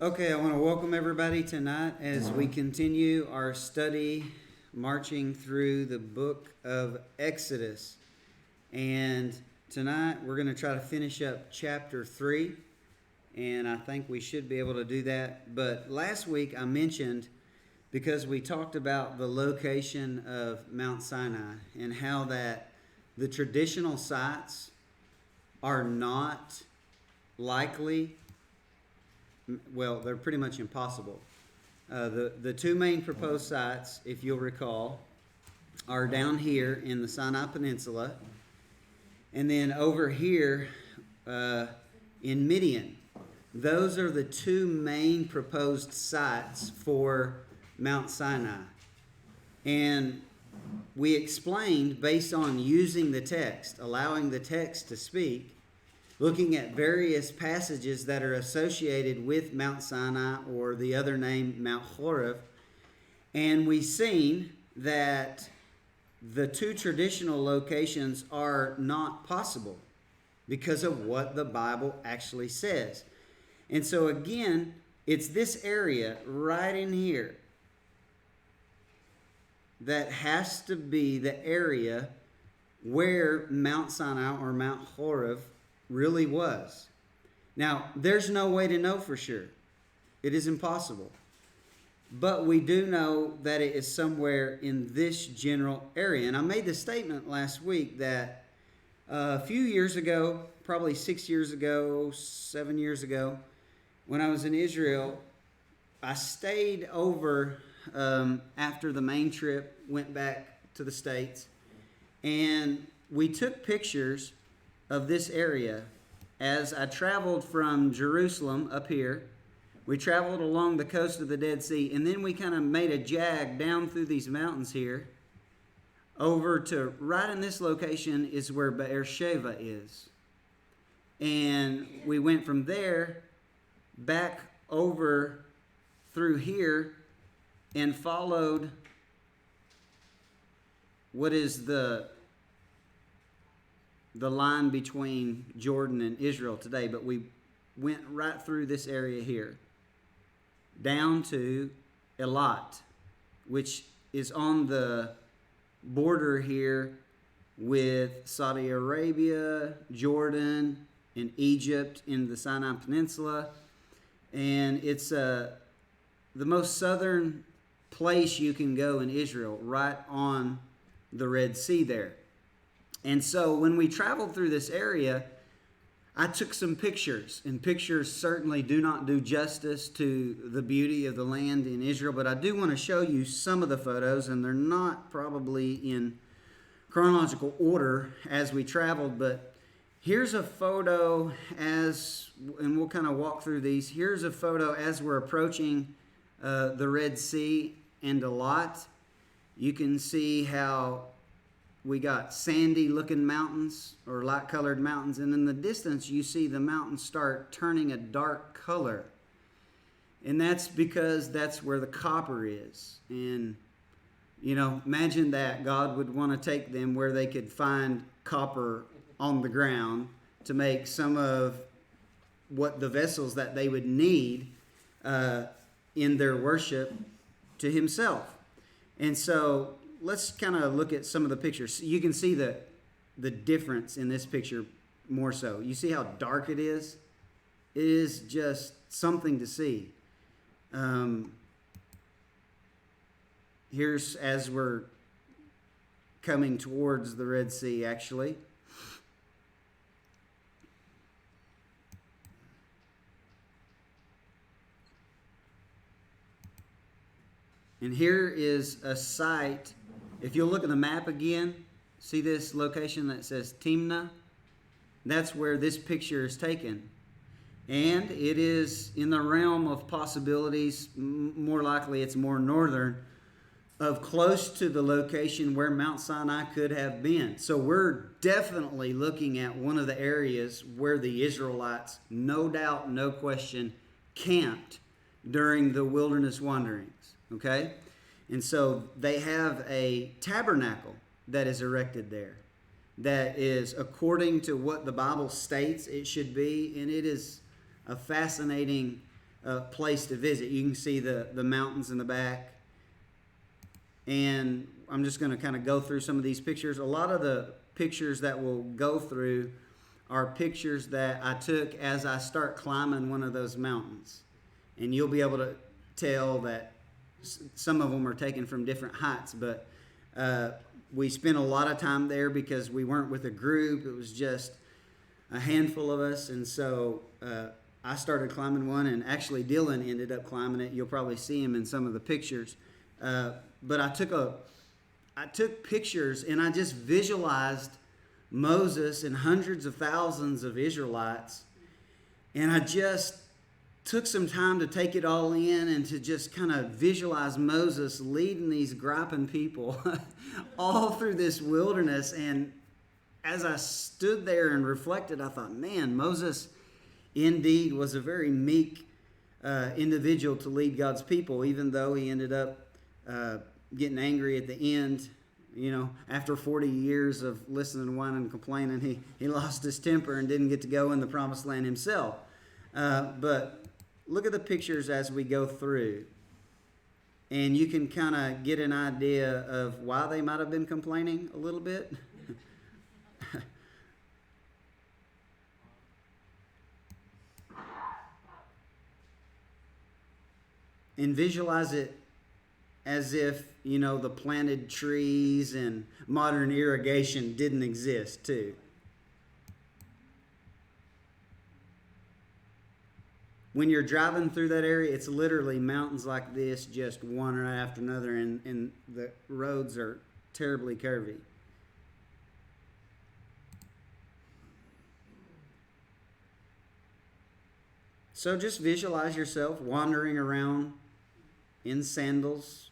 Okay, I want to welcome everybody tonight as we continue our study marching through the book of Exodus. And tonight we're going to try to finish up chapter 3, and I think we should be able to do that. But last week I mentioned, because we talked about the location of Mount Sinai and how that the traditional sites are not likely. Well, they're pretty much impossible. The two main proposed sites, if you'll recall, are down here in the Sinai Peninsula, and then over here in Midian. Those are the two main proposed sites for Mount Sinai. And we explained, based on using the text, allowing the text to speak, looking at various passages that are associated with Mount Sinai, or the other name Mount Horeb, and we've seen that the two traditional locations are not possible because of what the Bible actually says. And so again, it's this area right in here that has to be the area where Mount Sinai or Mount Horeb really was. Now, there's no way to know for sure. It is impossible. But we do know that it is somewhere in this general area. And I made the statement last week that a few years ago, probably 6 years ago, 7 years ago, when I was in Israel, I stayed over after the main trip, went back to the States, and we took pictures of this area. As I traveled from Jerusalem up here, we traveled along the coast of the Dead Sea, and then we kind of made a jag down through these mountains here over to right in this location is where Beersheba is. And we went from there back over through here and followed what is the line between Jordan and Israel today, but we went right through this area here down to Eilat, which is on the border here with Saudi Arabia, Jordan, and Egypt in the Sinai Peninsula. And it's the most southern place you can go in Israel, right on the Red Sea there. And so when we traveled through this area, I took some pictures, and pictures certainly do not do justice to the beauty of the land in Israel, but I do want to show you some of the photos, and they're not probably in chronological order as we traveled, but here's a photo and we'll kind of walk through these. Here's a photo as we're approaching the Red Sea and Eilat. You can see how we got sandy looking mountains or light colored mountains, and in the distance you see the mountains start turning a dark color. And that's because that's where the copper is. And imagine that God would want to take them where they could find copper on the ground to make some of what the vessels that they would need in their worship to himself. And so let's kind of look at some of the pictures. You can see the difference in this picture more so. You see how dark it is? It is just something to see. Here's as we're coming towards the Red Sea, actually. And here is a site. If you'll look at the map again, see this location that says Timnah? That's where this picture is taken. And it is in the realm of possibilities, more likely it's more northern, of close to the location where Mount Sinai could have been. So we're definitely looking at one of the areas where the Israelites, no doubt, no question, camped during the wilderness wanderings. Okay? And so they have a tabernacle that is erected there that is according to what the Bible states it should be, and it is a fascinating place to visit. You can see the mountains in the back. And I'm just going to kind of go through some of these pictures. A lot of the pictures that we'll go through are pictures that I took as I start climbing one of those mountains. And you'll be able to tell that some of them are taken from different heights, but we spent a lot of time there because we weren't with a group. It was just a handful of us. And so I started climbing one, and actually Dylan ended up climbing it. You'll probably see him in some of the pictures. But I took pictures, and I just visualized Moses and hundreds of thousands of Israelites, and I just took some time to take it all in and to just kind of visualize Moses leading these griping people all through this wilderness. And as I stood there and reflected, I thought, man, Moses indeed was a very meek individual to lead God's people, even though he ended up getting angry at the end. You know, after 40 years of listening to whining and complaining, he lost his temper and didn't get to go in the promised land himself. But look at the pictures as we go through, and you can kind of get an idea of why they might have been complaining a little bit. And visualize it as if, you know, the planted trees and modern irrigation didn't exist too. When you're driving through that area, it's literally mountains like this, just one right after another, and the roads are terribly curvy. So just visualize yourself wandering around in sandals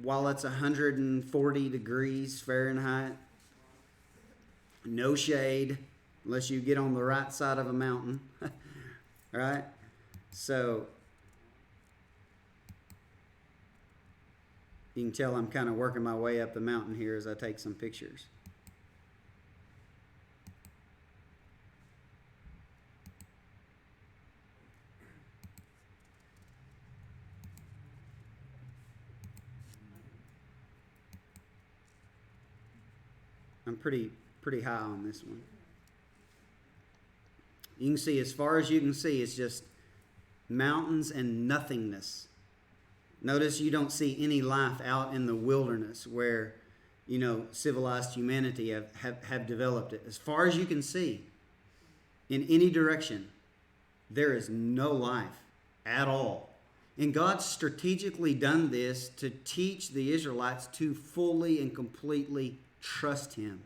while it's 140 degrees Fahrenheit, no shade, unless you get on the right side of a mountain, right? So you can tell I'm kind of working my way up the mountain here as I take some pictures. I'm pretty high on this one. You can see, as far as you can see, it's just mountains and nothingness. Notice you don't see any life out in the wilderness where, you know, civilized humanity have developed it. As far as you can see, in any direction, there is no life at all. And God's strategically done this to teach the Israelites to fully and completely trust Him.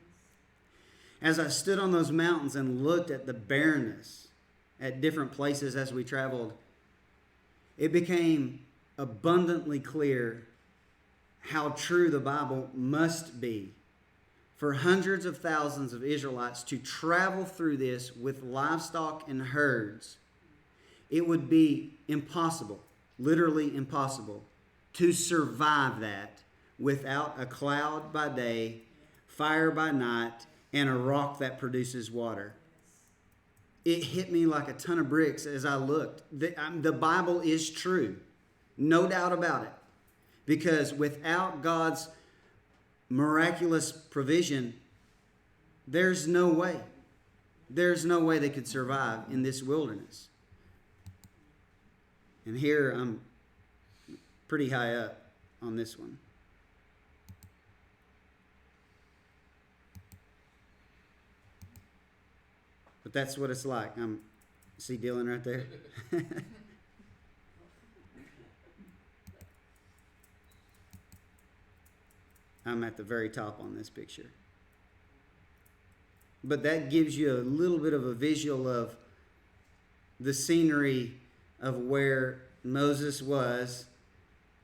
As I stood on those mountains and looked at the barrenness at different places as we traveled, it became abundantly clear how true the Bible must be for hundreds of thousands of Israelites to travel through this with livestock and herds. It would be impossible, literally impossible, to survive that without a cloud by day, fire by night, and a rock that produces water. It hit me like a ton of bricks as I looked. The Bible is true, no doubt about it. Because without God's miraculous provision, there's no way. There's no way they could survive in this wilderness. And here I'm pretty high up on this one. But that's what it's like. See Dylan right there? I'm at the very top on this picture. But that gives you a little bit of a visual of the scenery of where Moses was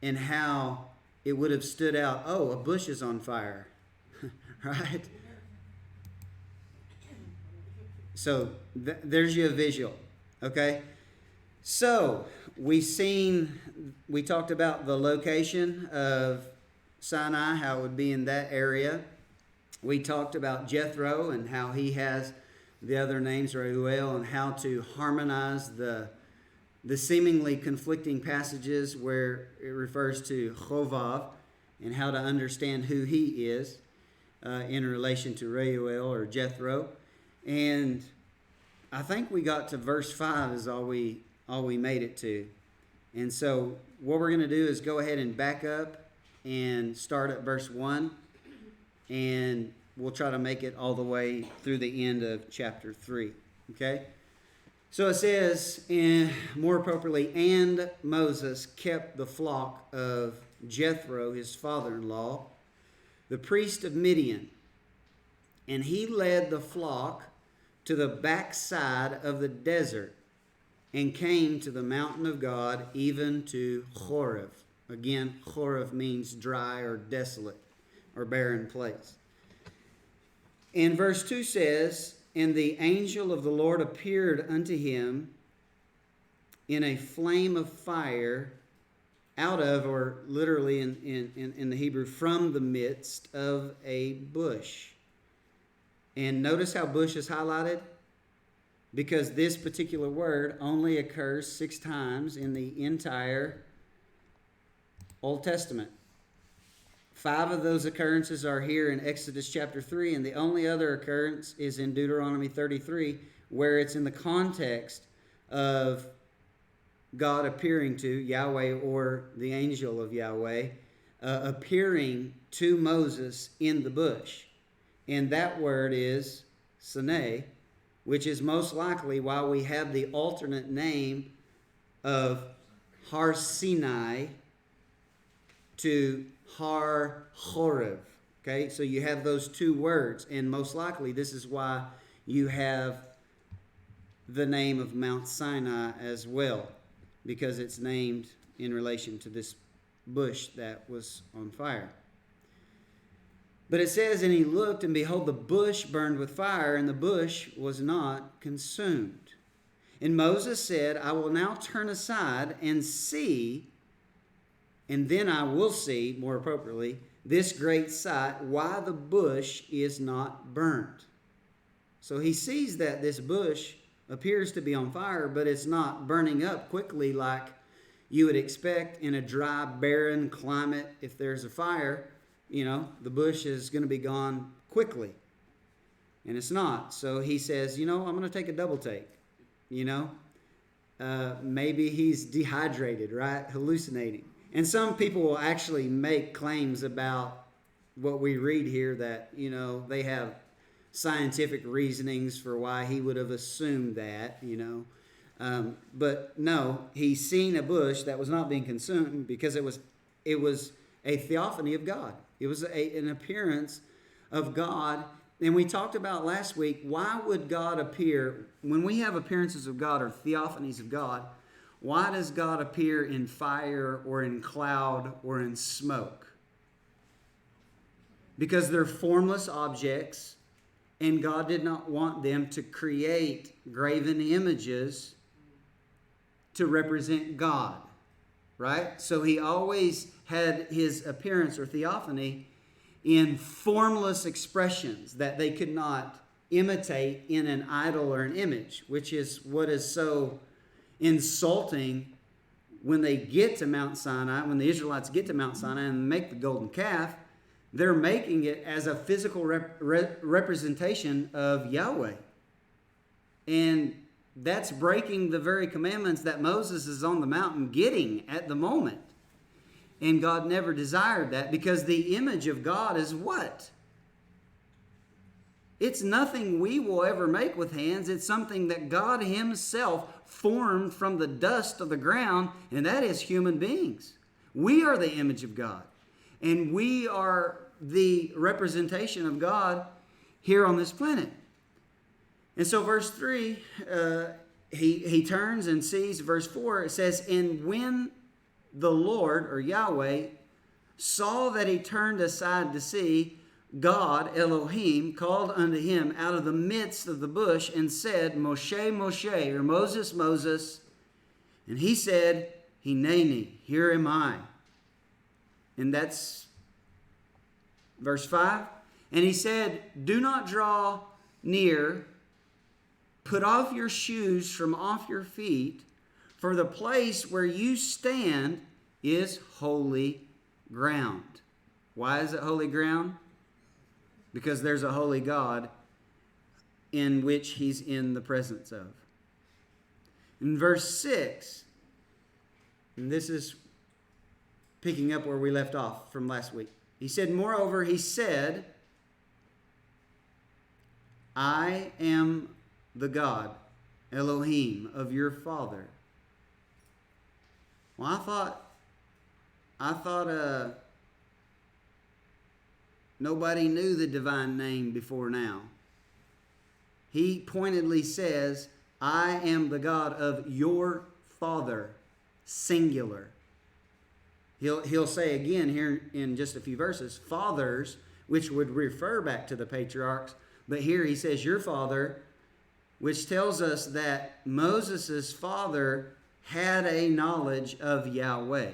and how it would have stood out. Oh, a bush is on fire, right? So there's your visual, okay? So we talked about the location of Sinai, how it would be in that area. We talked about Jethro and how he has the other names, Reuel, and how to harmonize the seemingly conflicting passages where it refers to Chovav, and how to understand who he is in relation to Reuel or Jethro. And I think we got to verse 5 is all we made it to. And so what we're going to do is go ahead and back up and start at verse 1, and we'll try to make it all the way through the end of chapter 3. Okay? So it says, more appropriately, and Moses kept the flock of Jethro, his father-in-law, the priest of Midian, and he led the flock to the backside of the desert and came to the mountain of God, even to Horeb. Again, Horeb means dry or desolate or barren place. And verse 2 says, and the angel of the Lord appeared unto him in a flame of fire out of, or literally in the Hebrew, from the midst of a bush. And notice how bush is highlighted? Because this particular word only occurs 6 times in the entire Old Testament. 5 of those occurrences are here in Exodus chapter 3, and the only other occurrence is in Deuteronomy 33, where it's in the context of God appearing to Yahweh, or the angel of Yahweh, appearing to Moses in the bush. And that word is Sinai, which is most likely why we have the alternate name of Har Sinai to Har Horeb. Okay, so you have those 2 words, and most likely this is why you have the name of Mount Sinai as well, because it's named in relation to this bush that was on fire. But it says, and he looked, and behold, the bush burned with fire, and the bush was not consumed. And Moses said, I will now turn aside and see, and then I will see, more appropriately, this great sight, why the bush is not burnt. So he sees that this bush appears to be on fire, but it's not burning up quickly like you would expect in a dry, barren climate. If there's a fire, the bush is going to be gone quickly. And it's not. So he says, I'm going to take a double take. Maybe he's dehydrated, right? Hallucinating. And some people will actually make claims about what we read here that, they have scientific reasonings for why he would have assumed that, But no, he's seen a bush that was not being consumed because it was a theophany of God. It was an appearance of God. And we talked about last week, why would God appear? When we have appearances of God or theophanies of God, why does God appear in fire or in cloud or in smoke? Because they're formless objects, and God did not want them to create graven images to represent God, right? So he always had his appearance or theophany in formless expressions that they could not imitate in an idol or an image, which is what is so insulting when they get to Mount Sinai, when the Israelites get to Mount Sinai and make the golden calf. They're making it as a physical representation of Yahweh. And that's breaking the very commandments that Moses is on the mountain getting at the moment. And God never desired that, because the image of God is what? It's nothing we will ever make with hands. It's something that God himself formed from the dust of the ground, and that is human beings. We are the image of God, and we are the representation of God here on this planet. And so verse 3, he turns and sees, verse 4, it says, and when the Lord, or Yahweh, saw that he turned aside to see, God, Elohim, called unto him out of the midst of the bush and said, Moshe, Moshe, or Moses, Moses. And he said, Hineni, here am I. And that's verse 5. And he said, do not draw near Put off your shoes from off your feet, for the place where you stand is holy ground. Why is it holy ground? Because there's a holy God in which he's in the presence of. In verse 6, and this is picking up where we left off from last week. He said, moreover, he said, I am the God, Elohim, of your father. Well, I thought nobody knew the divine name before now. He pointedly says, I am the God of your father, singular. He'll say again here in just a few verses, fathers, which would refer back to the patriarchs. But here he says, your father, which tells us that Moses' father had a knowledge of Yahweh,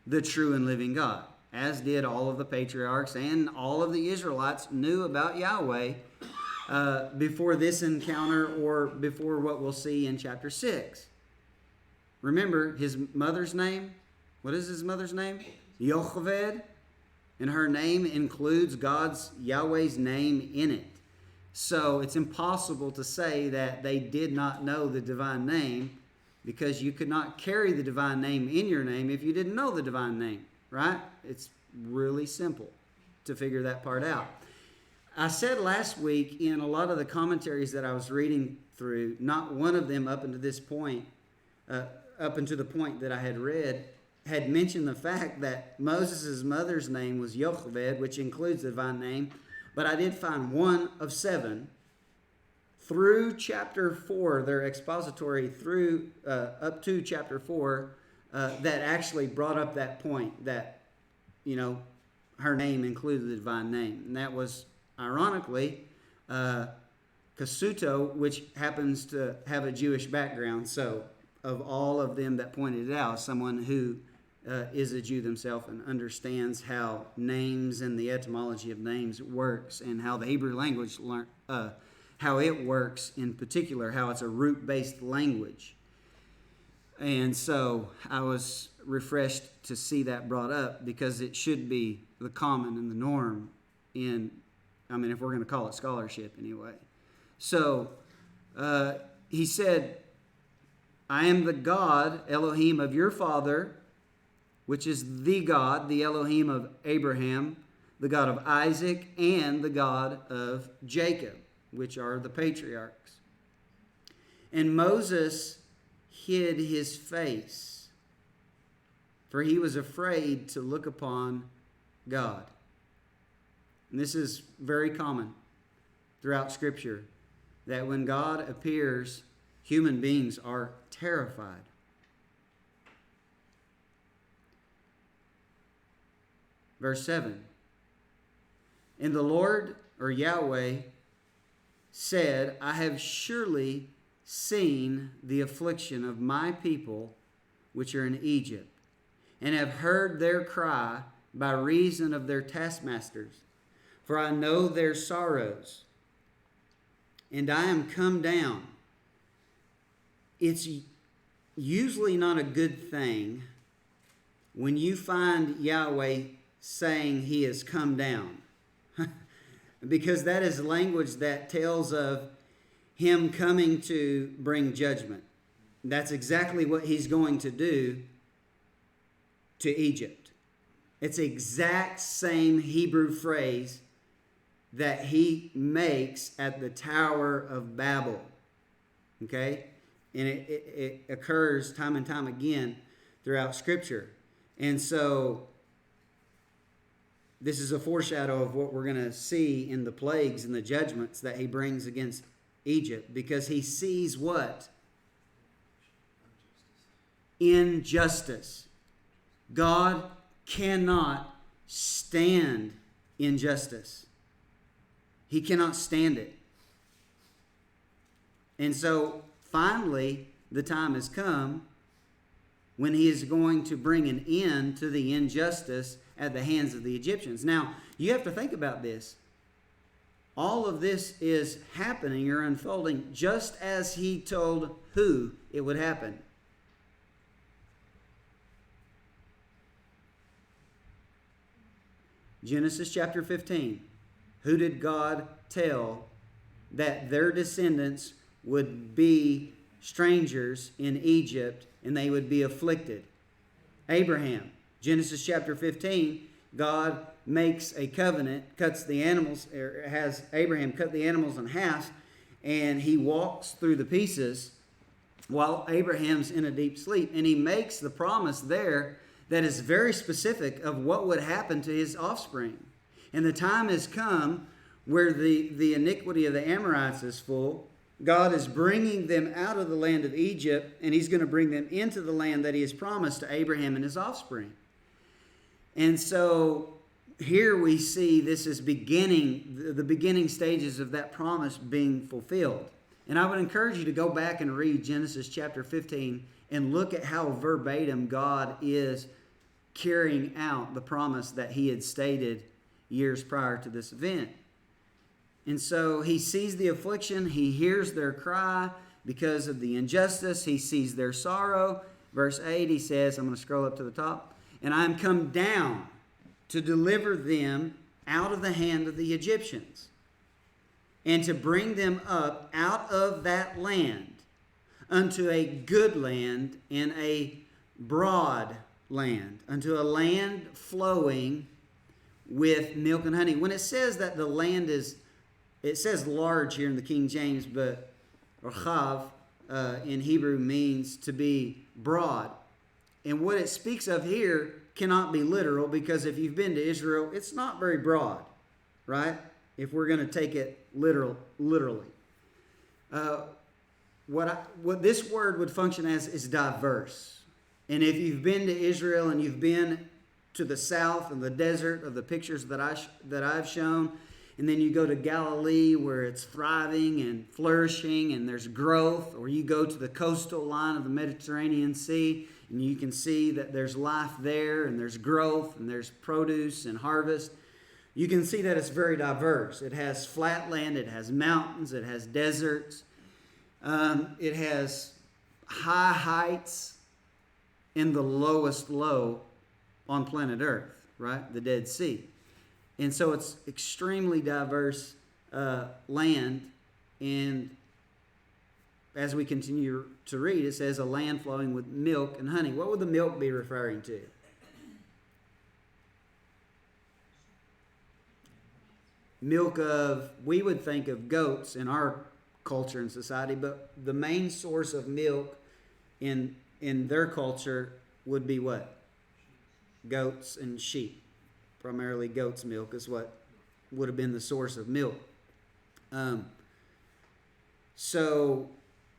the true and living God, as did all of the patriarchs, and all of the Israelites knew about Yahweh before this encounter or before what we'll see in chapter 6. Remember his mother's name? What is his mother's name? Yocheved. And her name includes Yahweh's name in it. So it's impossible to say that they did not know the divine name, because you could not carry the divine name in your name if you didn't know the divine name, right? It's really simple to figure that part out. I said last week in a lot of the commentaries that I was reading through, not one of them up until this point, up until the point that I had read, had mentioned the fact that Moses' mother's name was Yocheved, which includes the divine name. But I did find one of 7 through chapter 4, their expository through up to chapter 4, that actually brought up that point that, her name included the divine name. And that was, ironically, Kasuto, which happens to have a Jewish background. So of all of them that pointed it out, someone who is a Jew themselves and understands how names and the etymology of names works, and how the Hebrew language how it works in particular, how it's a root-based language. And so I was refreshed to see that brought up, because it should be the common and the norm if we're going to call it scholarship anyway. So he said, I am the God, Elohim, of your father, which is the God, the Elohim of Abraham, the God of Isaac, and the God of Jacob, which are the patriarchs. And Moses hid his face, for he was afraid to look upon God. And this is very common throughout Scripture, that when God appears, human beings are terrified. Verse 7. And the Lord, or Yahweh, said, I have surely seen the affliction of my people which are in Egypt, and have heard their cry by reason of their taskmasters. For I know their sorrows, and I am come down. It's usually not a good thing when you find Yahweh saying he has come down, because that is language that tells of him coming to bring judgment. That's exactly what he's going to do to Egypt. It's the exact same Hebrew phrase that he makes at the Tower of Babel. Okay? And it occurs time and time again throughout Scripture. And so this is a foreshadow of what we're going to see in the plagues and the judgments that he brings against Egypt, because he sees what? Injustice. God cannot stand injustice. He cannot stand it. And so finally, the time has come when he is going to bring an end to the injustice at the hands of the Egyptians. Now, you have to think about this. All of this is happening or unfolding just as he told who it would happen. Genesis chapter 15. Who did God tell that their descendants would be strangers in Egypt and they would be afflicted? Abraham. Genesis chapter 15, God makes a covenant, cuts the animals, or has Abraham cut the animals in half, and he walks through the pieces while Abraham's in a deep sleep. And he makes the promise there that is very specific of what would happen to his offspring. And the time has come where the iniquity of the Amorites is full. God is bringing them out of the land of Egypt, and he's going to bring them into the land that he has promised to Abraham and his offspring. And so here we see this is the beginning stages of that promise being fulfilled. And I would encourage you to go back and read Genesis chapter 15 and look at how verbatim God is carrying out the promise that he had stated years prior to this event. And so he sees the affliction, he hears their cry because of the injustice, he sees their sorrow. Verse 8, he says, I'm going to scroll up to the top, and I am come down to deliver them out of the hand of the Egyptians, and to bring them up out of that land unto a good land and a broad land, unto a land flowing with milk and honey. When it says that the land is, it says large here in the King James, but Rachav in Hebrew means to be broad. And what it speaks of here cannot be literal, because if you've been to Israel, it's not very broad, right? If we're going to take it literally. What this word would function as is diverse. And if you've been to Israel and you've been to the south and the desert of the pictures that I've shown, and then you go to Galilee where it's thriving and flourishing and there's growth, or you go to the coastal line of the Mediterranean Sea and you can see that there's life there and there's growth and there's produce and harvest, you can see that it's very diverse. It has flat land, it has mountains, it has deserts, it has high heights and the lowest low on planet Earth, right? The Dead Sea. And so it's extremely diverse land. And as we continue to read, it says a land flowing with milk and honey. What would the milk be referring to? Milk of, we would think of goats in our culture and society, but the main source of milk in their culture would be what? Goats and sheep. Primarily goat's milk is what would have been the source of milk. So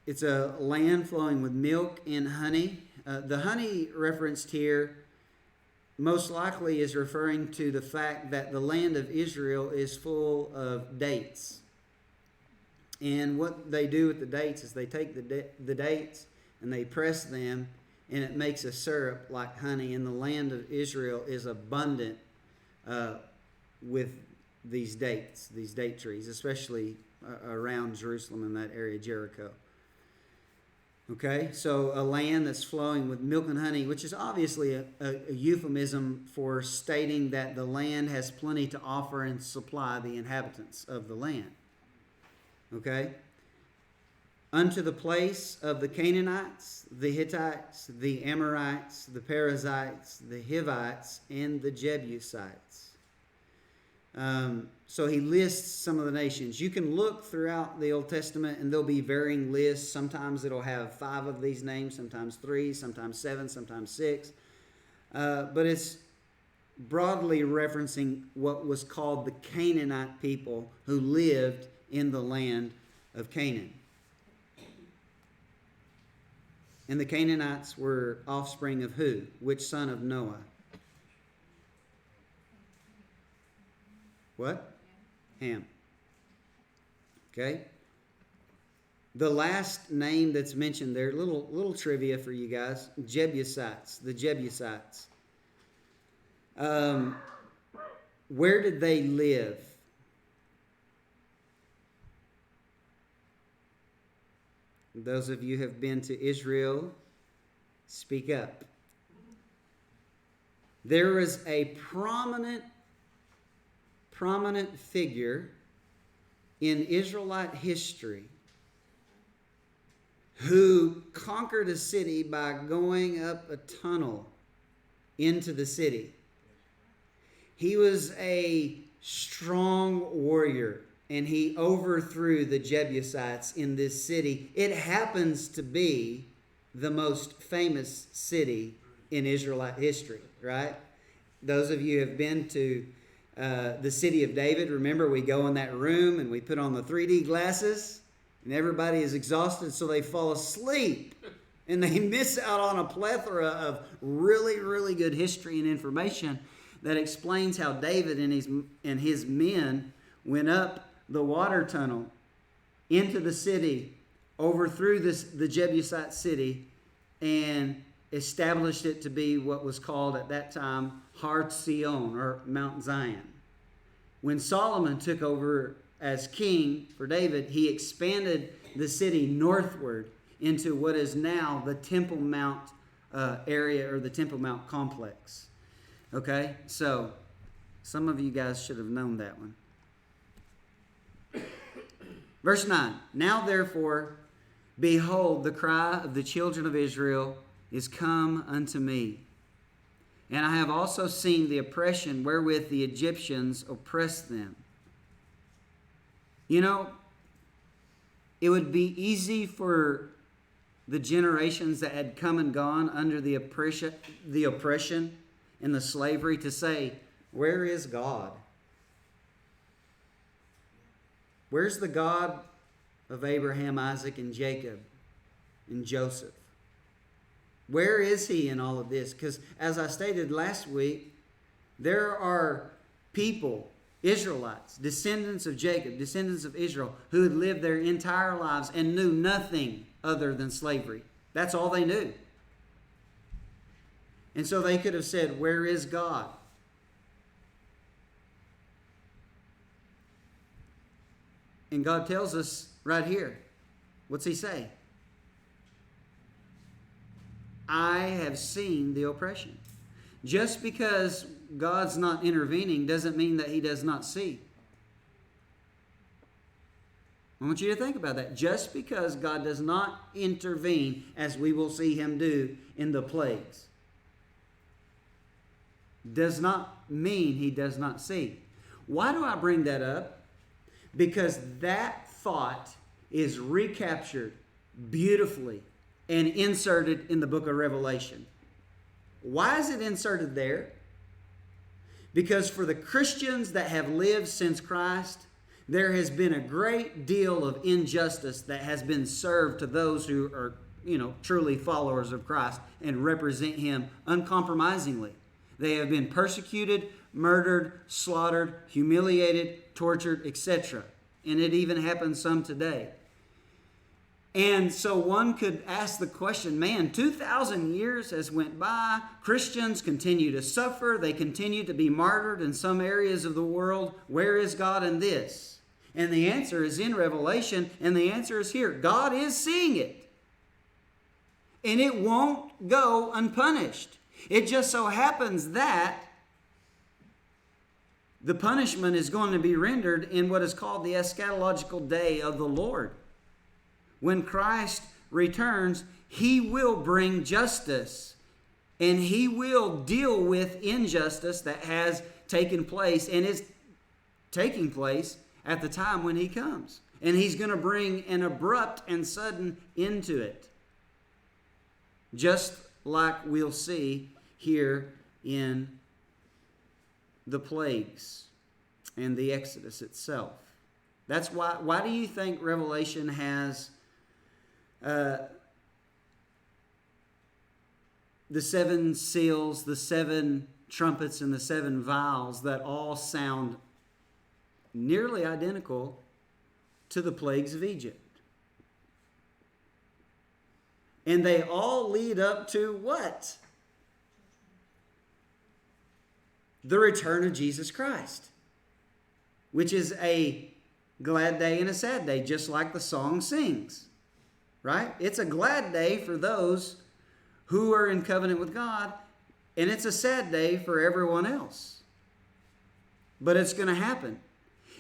it's a land flowing with milk and honey. The honey referenced here most likely is referring to the fact that the land of Israel is full of dates. And what they do with the dates is they take the dates and they press them, and it makes a syrup like honey. And the land of Israel is abundant with these dates, these date trees, especially around Jerusalem in that area, Jericho. Okay, so a land that's flowing with milk and honey, which is obviously a euphemism for stating that the land has plenty to offer and supply the inhabitants of the land. Okay? Unto the place of the Canaanites, the Hittites, the Amorites, the Perizzites, the Hivites, and the Jebusites. So he lists some of the nations. You can look throughout the Old Testament and there'll be varying lists. Sometimes it'll have 5 of these names, sometimes 3, sometimes 7, sometimes 6. But it's broadly referencing what was called the Canaanite people who lived in the land of Canaan. And the Canaanites were offspring of who? Which son of Noah? What? Ham. Okay. The last name that's mentioned there, little trivia for you guys, Jebusites, the Jebusites. Where did they live? Those of you who have been to Israel, speak up. There is a prominent figure in Israelite history who conquered a city by going up a tunnel into the city. He was a strong warrior, and he overthrew the Jebusites in this city. It happens to be the most famous city in Israelite history, right? Those of you who have been to the city of David, remember we go in that room and we put on the 3D glasses and everybody is exhausted, so they fall asleep and they miss out on a plethora of really, really good history and information that explains how David and his men went up the water tunnel into the city, overthrew the Jebusite city, and established it to be what was called at that time Har Zion, or Mount Zion. When Solomon took over as king for David, he expanded the city northward into what is now the Temple Mount area, or the Temple Mount complex. Okay, so some of you guys should have known that one. Verse 9, now therefore, behold, the cry of the children of Israel is come unto me. And I have also seen the oppression wherewith the Egyptians oppressed them. You know, it would be easy for the generations that had come and gone under the oppression and the slavery to say, where is God? Where's the God of Abraham, Isaac, and Jacob, and Joseph? Where is he in all of this? Because as I stated last week, there are people, Israelites, descendants of Jacob, descendants of Israel, who had lived their entire lives and knew nothing other than slavery. That's all they knew. And so they could have said, where is God? And God tells us right here, what's he say? I have seen the oppression. Just because God's not intervening doesn't mean that he does not see. I want you to think about that. Just because God does not intervene, as we will see him do in the plagues, does not mean he does not see. Why do I bring that up? Because that thought is recaptured beautifully and inserted in the book of Revelation. Why is it inserted there? Because for the Christians that have lived since Christ, there has been a great deal of injustice that has been served to those who are, truly followers of Christ and represent him uncompromisingly. They have been persecuted, murdered, slaughtered, humiliated, tortured, etc. And it even happens some today. And so one could ask the question, man, 2,000 years has went by. Christians continue to suffer. They continue to be martyred in some areas of the world. Where is God in this? And the answer is in Revelation, and the answer is here. God is seeing it. And it won't go unpunished. It just so happens that the punishment is going to be rendered in what is called the eschatological day of the Lord. When Christ returns, he will bring justice, and he will deal with injustice that has taken place and is taking place at the time when he comes. And he's going to bring an abrupt and sudden end to it. Just like we'll see here in the plagues and the Exodus itself. That's why do you think Revelation has the 7 seals, the 7 trumpets, and the 7 vials that all sound nearly identical to the plagues of Egypt? And they all lead up to what? The return of Jesus Christ, which is a glad day and a sad day, just like the song sings, right? It's a glad day for those who are in covenant with God, and it's a sad day for everyone else. But it's going to happen.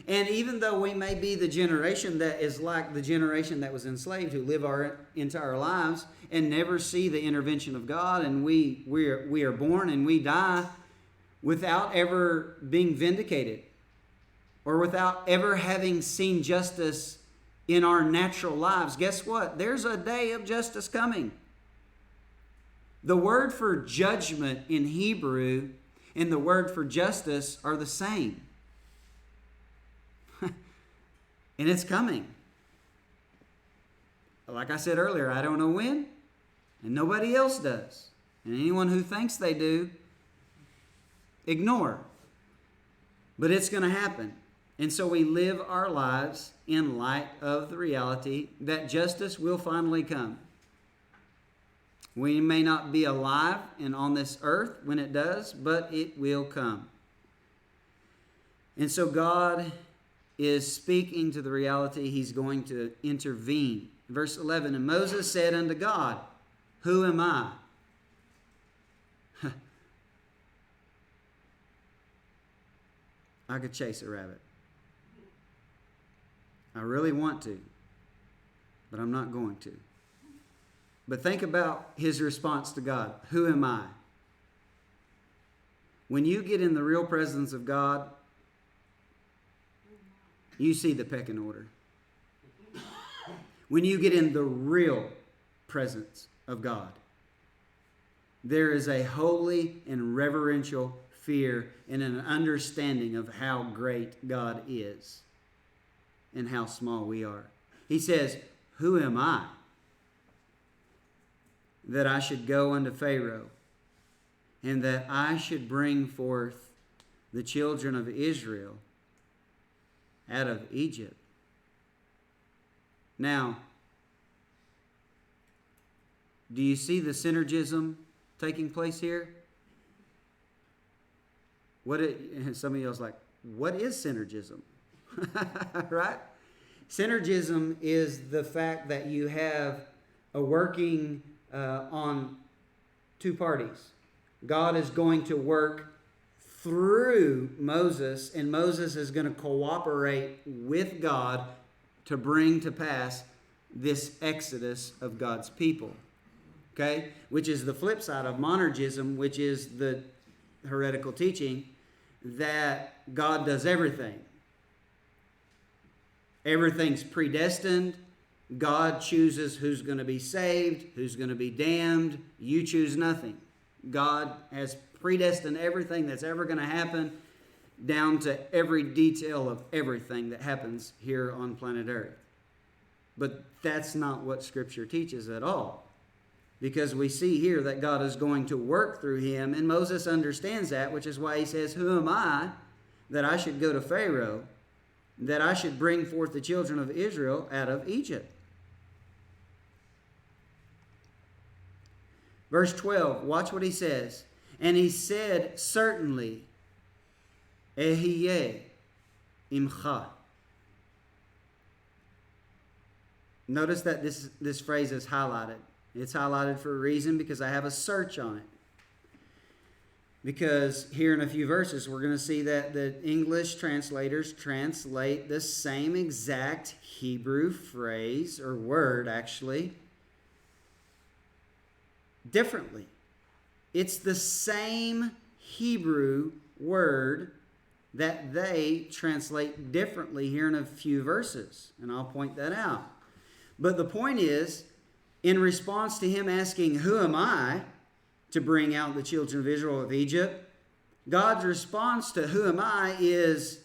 And even though we may be the generation that is like the generation that was enslaved, who live our entire lives and never see the intervention of God, and we are born and we die without ever being vindicated or without ever having seen justice in our natural lives, guess what? There's a day of justice coming. The word for judgment in Hebrew and the word for justice are the same. And it's coming. Like I said earlier, I don't know when, and nobody else does. And anyone who thinks they do, ignore. But it's going to happen. And so we live our lives in light of the reality that justice will finally come. We may not be alive and on this earth when it does, but it will come. And so God is speaking to the reality He's going to intervene. Verse 11, and Moses said unto God, who am I? I could chase a rabbit. I really want to, but I'm not going to. But think about his response to God. Who am I? When you get in the real presence of God, you see the pecking order. When you get in the real presence of God, there is a holy and reverential fear and an understanding of how great God is and how small we are. He says, who am I that I should go unto Pharaoh and that I should bring forth the children of Israel out of Egypt? Now, do you see the synergism taking place here? Some of y'all's like, what is synergism? Right? Synergism is the fact that you have a working on two parties. God is going to work through Moses, and Moses is going to cooperate with God to bring to pass this exodus of God's people. Okay? Which is the flip side of monergism, which is the heretical teaching that God does everything. Everything's predestined. God chooses who's going to be saved, who's going to be damned. You choose nothing. God has predestined everything that's ever going to happen, down to every detail of everything that happens here on planet Earth. But that's not what Scripture teaches at all. Because we see here that God is going to work through him, and Moses understands that, which is why he says, who am I that I should go to Pharaoh, that I should bring forth the children of Israel out of Egypt? Verse 12, watch what he says. And he said, certainly, Ehyeh imcha. Notice that this phrase is highlighted. It's highlighted for a reason, because I have a search on it. Because here in a few verses, we're going to see that the English translators translate the same exact Hebrew phrase, or word actually, differently. It's the same Hebrew word that they translate differently here in a few verses. And I'll point that out. But the point is, in response to him asking, who am I to bring out the children of Israel of Egypt? God's response to who am I is,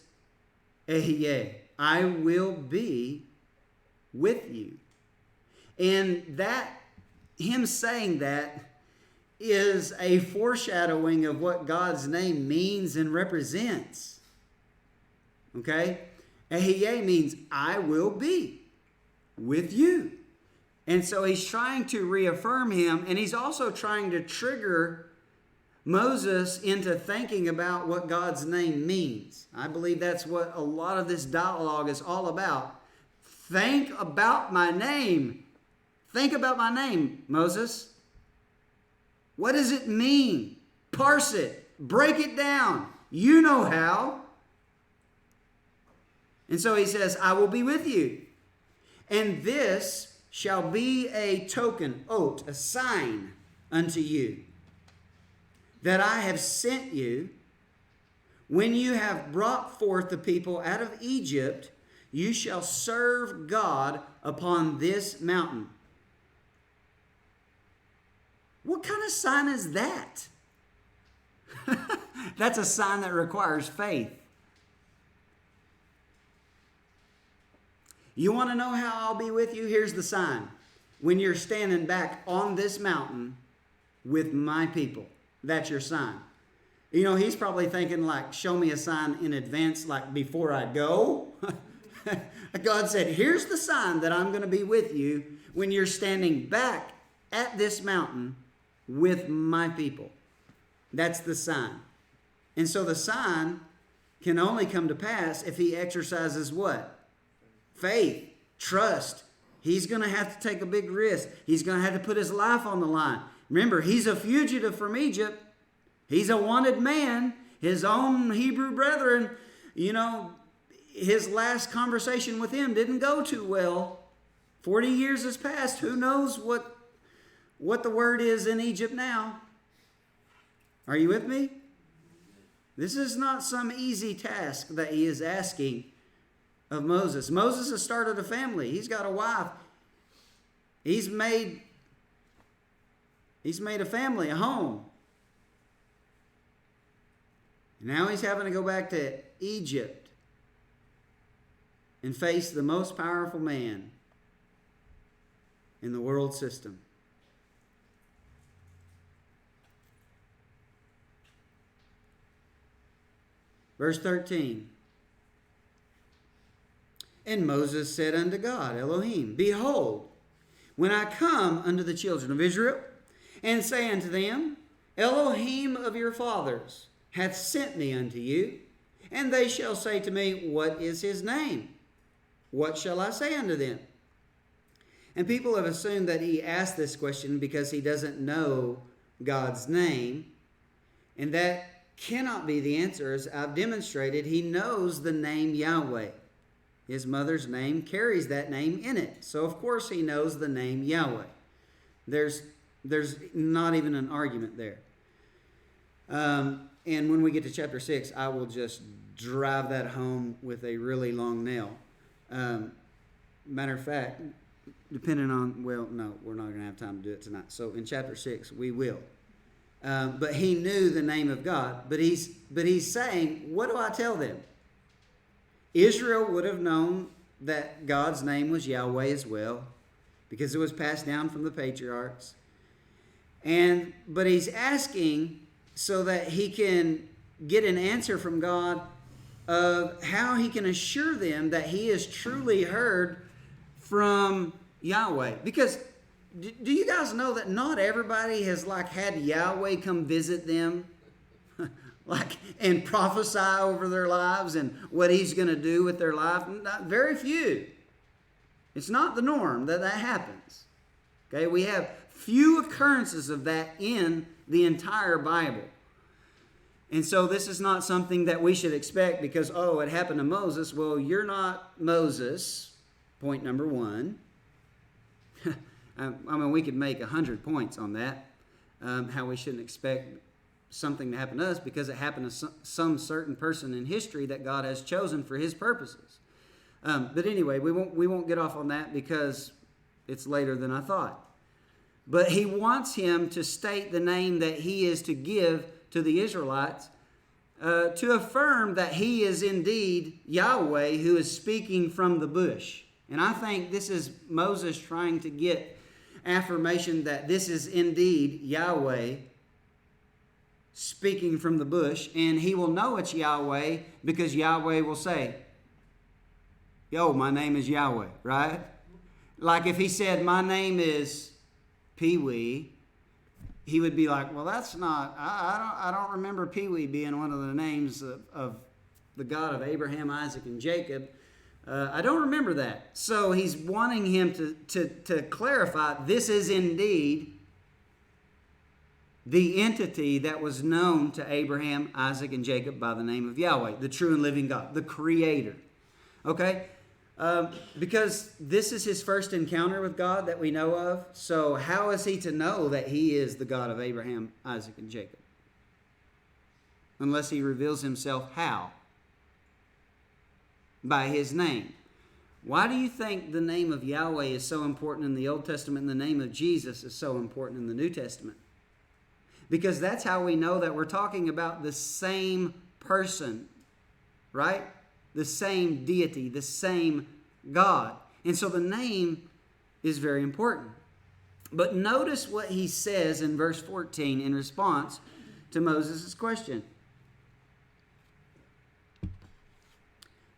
Ehyeh, I will be with you. And that, him saying that, is a foreshadowing of what God's name means and represents. Okay? Ehyeh means I will be with you. And so he's trying to reaffirm him, and he's also trying to trigger Moses into thinking about what God's name means. I believe that's what a lot of this dialogue is all about. Think about my name. Think about my name, Moses. What does it mean? Parse it. Break it down. You know how. And so he says, I will be with you. And this shall be a token, oat, a sign unto you, that I have sent you. When you have brought forth the people out of Egypt, you shall serve God upon this mountain. What kind of sign is that? That's a sign that requires faith. You want to know how I'll be with you? Here's the sign. When you're standing back on this mountain with my people, that's your sign. You know, he's probably thinking like, show me a sign in advance, like before I go. God said, here's the sign that I'm going to be with you when you're standing back at this mountain with my people. That's the sign. And so the sign can only come to pass if he exercises what? Faith, trust. He's going to have to take a big risk. He's going to have to put his life on the line. Remember, he's a fugitive from Egypt. He's a wanted man. His own Hebrew brethren, you know, his last conversation with him didn't go too well. 40 years has passed. Who knows what the word is in Egypt now? Are you with me? This is not some easy task that he is asking of Moses. Moses has started a family. He's got a wife. He's made a family, a home. Now he's having to go back to Egypt and face the most powerful man in the world system. Verse 13. And Moses said unto God, Elohim, behold, when I come unto the children of Israel, and say unto them, Elohim of your fathers hath sent me unto you, and they shall say to me, what is his name? What shall I say unto them? And people have assumed that he asked this question because he doesn't know God's name, and that cannot be the answer. As I've demonstrated, he knows the name Yahweh. His mother's name carries that name in it. So, of course, he knows the name Yahweh. There's not even an argument there. And when we get to chapter 6, I will just drive that home with a really long nail. Matter of fact, depending on, well, no, we're not going to have time to do it tonight. So in chapter 6, we will. But he knew the name of God. But he's saying, what do I tell them? Israel would have known that God's name was Yahweh as well, because it was passed down from the patriarchs. But he's asking so that he can get an answer from God of how he can assure them that he has truly heard from Yahweh. Because do you guys know that not everybody has had Yahweh come visit them and prophesy over their lives and what he's going to do with their life? Not very few. It's not the norm that happens. Okay, we have few occurrences of that in the entire Bible. And so this is not something that we should expect because, it happened to Moses. Well, you're not Moses, point number one. We could make 100 points on that, how we shouldn't expect something to happen to us because it happened to some certain person in history that God has chosen for his purposes. But anyway, we won't get off on that because it's later than I thought. But he wants him to state the name that he is to give to the Israelites to affirm that he is indeed Yahweh who is speaking from the bush. And I think this is Moses trying to get affirmation that this is indeed Yahweh speaking from the bush. And he will know it's Yahweh because Yahweh will say, yo, my name is Yahweh, right? Like if he said, my name is Pee-wee, he would be like, well, that's not, I don't remember Pee-wee being one of the names of the God of Abraham, Isaac, and Jacob. I don't remember that. So he's wanting him to clarify this is indeed the entity that was known to Abraham, Isaac, and Jacob by the name of Yahweh, the true and living God, the Creator. Okay? Because this is his first encounter with God that we know of. So how is he to know that he is the God of Abraham, Isaac, and Jacob? Unless he reveals himself how? By his name. Why do you think the name of Yahweh is so important in the Old Testament and the name of Jesus is so important in the New Testament? Because that's how we know that we're talking about the same person, right? The same deity, the same God. And so the name is very important. But notice what he says in verse 14 in response to Moses' question.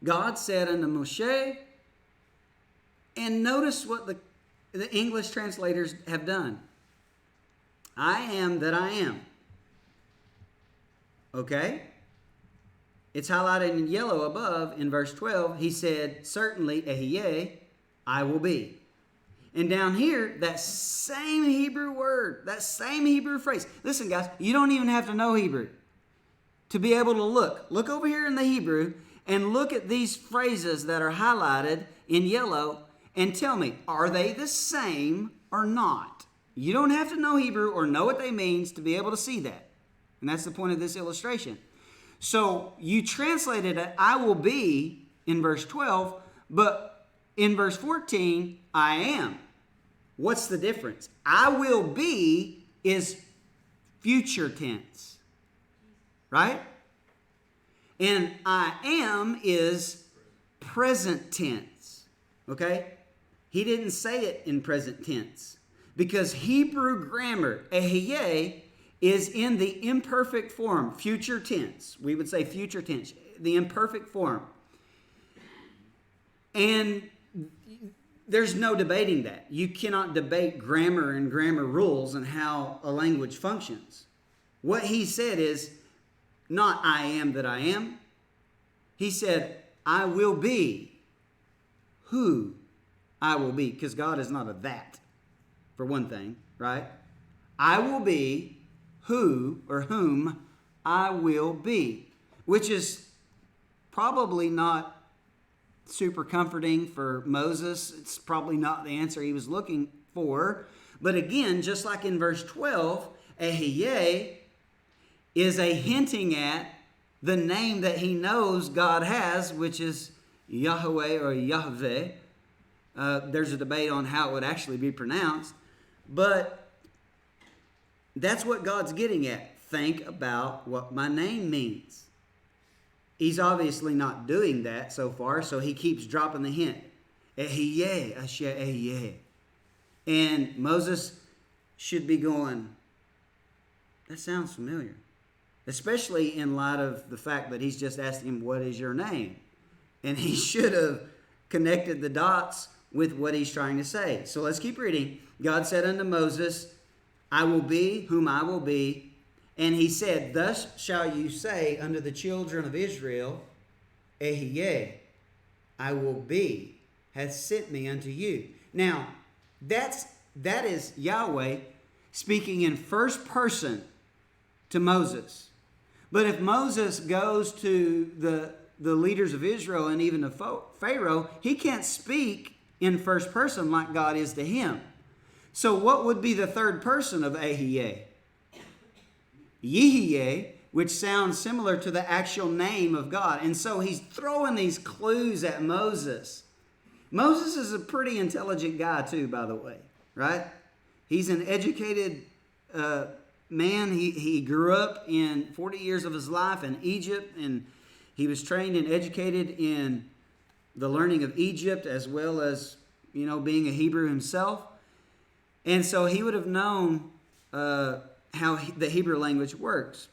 God said unto Moshe, and notice what the English translators have done. I am that I am. Okay? It's highlighted in yellow above in verse 12. He said, certainly, Ehyeh, I will be. And down here, that same Hebrew word, that same Hebrew phrase. Listen, guys, you don't even have to know Hebrew to be able to look. Look over here in the Hebrew and look at these phrases that are highlighted in yellow and tell me, are they the same or not? You don't have to know Hebrew or know what they mean to be able to see that. And that's the point of this illustration. So you translated it, I will be, in verse 12, but in verse 14, I am. What's the difference? I will be is future tense, right? And I am is present tense, okay? He didn't say it in present tense because Hebrew grammar, Ehyeh, is in the imperfect form, future tense. We would say future tense, the imperfect form. And there's no debating that. You cannot debate grammar and grammar rules and how a language functions. What he said is not I am that I am. He said, I will be who I will be. Because God is not a that, for one thing, right? I will be who or whom I will be. Which is probably not super comforting for Moses. It's probably not the answer he was looking for. But again, just like in verse 12, Ehyeh is a hinting at the name that he knows God has, which is Yahweh or Yahweh. There's a debate on how it would actually be pronounced. But that's what God's getting at. Think about what my name means. He's obviously not doing that so far, so he keeps dropping the hint. Ehyeh, Asher Ehyeh. And Moses should be going, that sounds familiar. Especially in light of the fact that he's just asking him, what is your name? And he should have connected the dots with what he's trying to say. So let's keep reading. God said unto Moses, I will be whom I will be. And he said, thus shall you say unto the children of Israel, Ehyeh, I will be, hath sent me unto you. Now, that is Yahweh speaking in first person to Moses. But if Moses goes to the leaders of Israel and even to Pharaoh, he can't speak in first person like God is to him. So what would be the third person of Ehyeh? Yehieh, which sounds similar to the actual name of God. And so he's throwing these clues at Moses. Moses is a pretty intelligent guy too, by the way, right? He's an educated man. He grew up in 40 years of his life in Egypt, and he was trained and educated in the learning of Egypt as well as, being a Hebrew himself. And so he would have known how the Hebrew language works.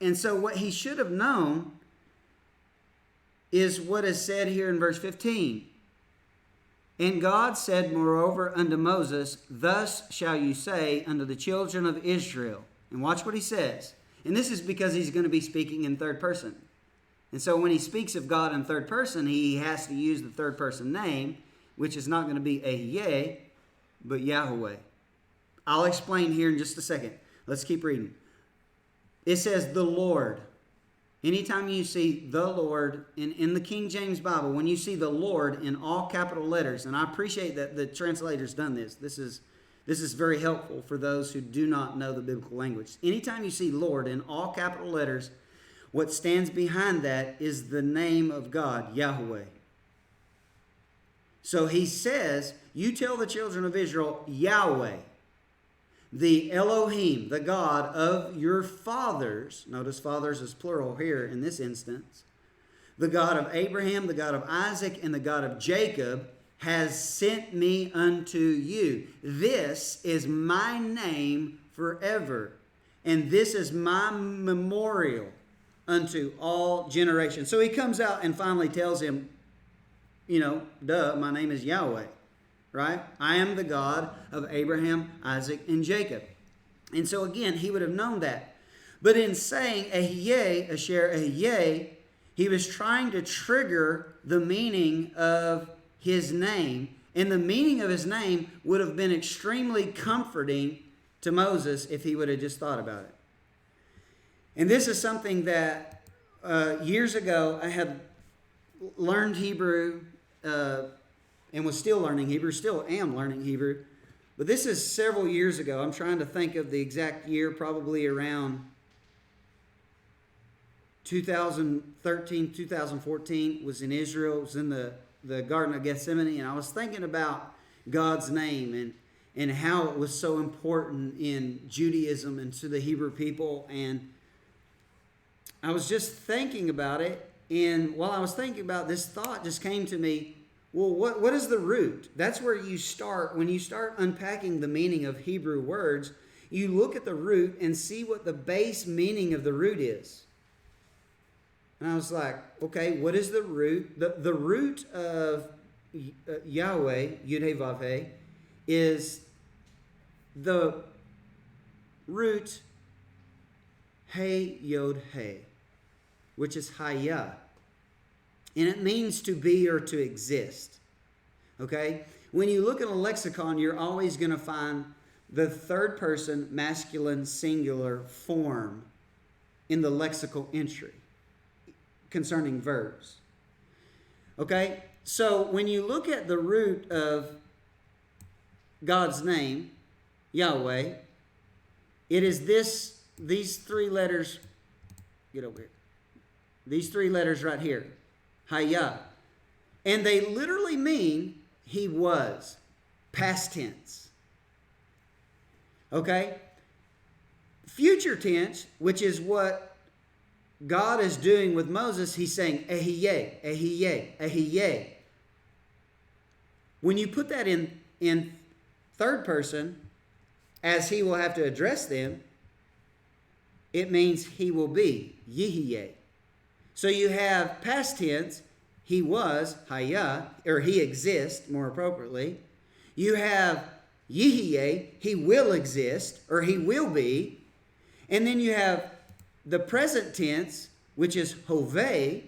And so what he should have known is what is said here in verse 15. And God said, moreover, unto Moses, thus shall you say unto the children of Israel. And watch what he says. And this is because he's going to be speaking in third person. And so when he speaks of God in third person, he has to use the third person name, which is not going to be Ehyeh, but Yahweh. I'll explain here in just a second. Let's keep reading. It says the Lord. Anytime you see the Lord in the King James Bible, when you see the Lord in all capital letters, and I appreciate that the translator's done this. This is very helpful for those who do not know the biblical language. Anytime you see Lord in all capital letters, what stands behind that is the name of God, Yahweh. So he says, you tell the children of Israel, Yahweh, the Elohim, the God of your fathers. Notice fathers is plural here in this instance. The God of Abraham, the God of Isaac, and the God of Jacob has sent me unto you. This is my name forever, and this is my memorial unto all generations. So he comes out and finally tells him, my name is Yahweh. Right? I am the God of Abraham, Isaac, and Jacob. And so again, he would have known that. But in saying Ehyeh, Asher Ehyeh, he was trying to trigger the meaning of his name. And the meaning of his name would have been extremely comforting to Moses if he would have just thought about it. And this is something that years ago I had learned Hebrew and was still learning Hebrew, still am learning Hebrew. But this is several years ago. I'm trying to think of the exact year, probably around 2013, 2014, was in Israel, was in the Garden of Gethsemane, and I was thinking about God's name and how it was so important in Judaism and to the Hebrew people. And I was just thinking about it, and while I was thinking about this, thought just came to me. Well, what is the root? That's where you start. When you start unpacking the meaning of Hebrew words, you look at the root and see what the base meaning of the root is. And I was like, okay, what is the root? The root of Yahweh, Yud-Heh-Vav-Heh, is the root He-Yod-He, which is Hayah. And it means to be or to exist. Okay? When you look at a lexicon, you're always going to find the third person masculine singular form in the lexical entry concerning verbs. Okay? So when you look at the root of God's name, Yahweh, it is these three letters. Get over here. These three letters right here. Hayah. And they literally mean he was. Past tense. Okay? Future tense, which is what God is doing with Moses, he's saying, Ehyeh, Ehyeh, Ehyeh. When you put that in third person, as he will have to address them, it means he will be, Yehyeh. So you have past tense, he was, Hayah, or he exists, more appropriately. You have Yehyeh, he will exist, or he will be. And then you have the present tense, which is Hoveh,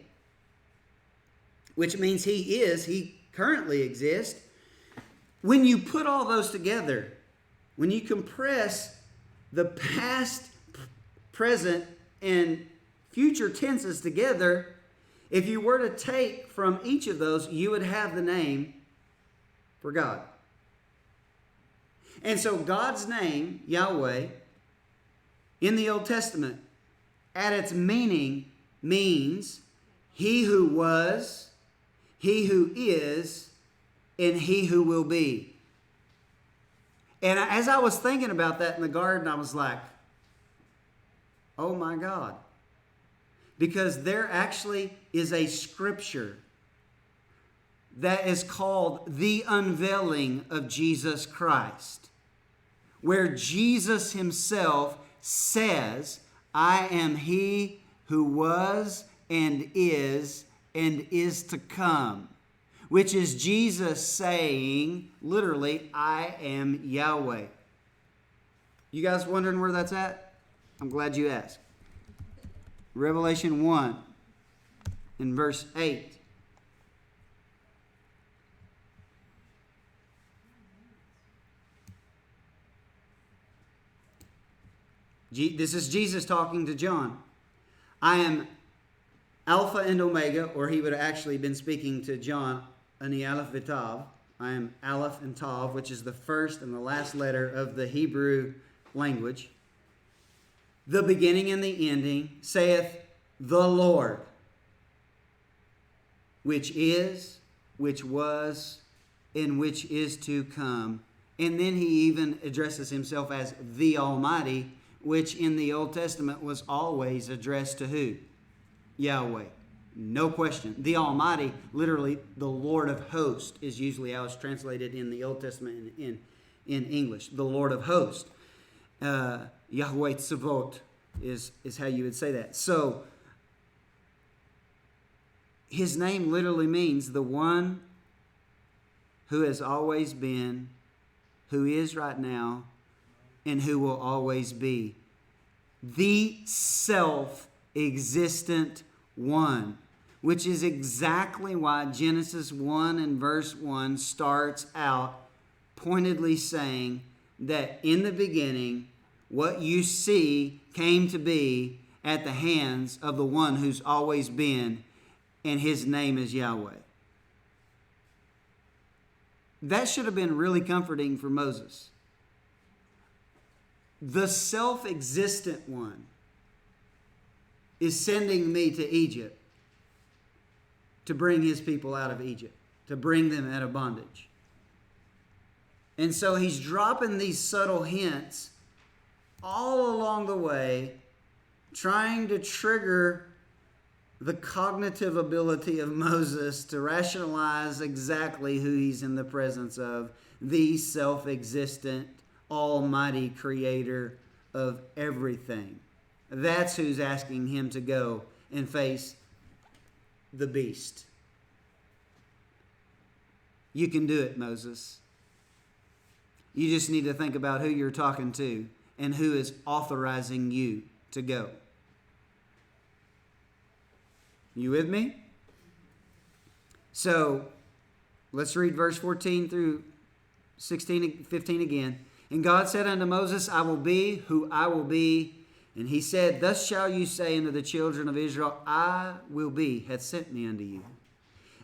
which means he is, he currently exists. When you put all those together, when you compress the past, present, and future tenses together, if you were to take from each of those, you would have the name for God. And so God's name, Yahweh, in the Old Testament, at its meaning, means he who was, he who is, and he who will be. And as I was thinking about that in the garden, I was like, oh my God. Because there actually is a scripture that is called the unveiling of Jesus Christ, where Jesus himself says, I am he who was and is to come, which is Jesus saying, literally, I am Yahweh. You guys wondering where that's at? I'm glad you asked. Revelation 1. in verse 8. This is Jesus talking to John. I am Alpha and Omega, or he would have actually been speaking to John, Ani Aleph Vitav. I am Aleph and Tav, which is the first and the last letter of the Hebrew language. The beginning and the ending, saith the Lord, which is, which was, and which is to come. And then he even addresses himself as the Almighty, which in the Old Testament was always addressed to who? Yahweh. No question. The Almighty, literally the Lord of hosts, is usually how it's translated in the Old Testament in English. The Lord of hosts. Yahweh Tzavot is how you would say that. So, his name literally means the one who has always been, who is right now, and who will always be. The self-existent one, which is exactly why Genesis 1 and verse 1 starts out pointedly saying that in the beginning, what you see came to be at the hands of the one who's always been, and his name is Yahweh. That should have been really comforting for Moses. The self-existent one is sending me to Egypt to bring his people out of Egypt, to bring them out of bondage. And so he's dropping these subtle hints all along the way, trying to trigger the cognitive ability of Moses to rationalize exactly who he's in the presence of, the self-existent, almighty creator of everything. That's who's asking him to go and face the beast. You can do it, Moses. You just need to think about who you're talking to and who is authorizing you to go. You with me? So, let's read verse 14 through 16, 15 again. And God said unto Moses, I will be who I will be. And he said, Thus shall you say unto the children of Israel, I will be, hath sent me unto you.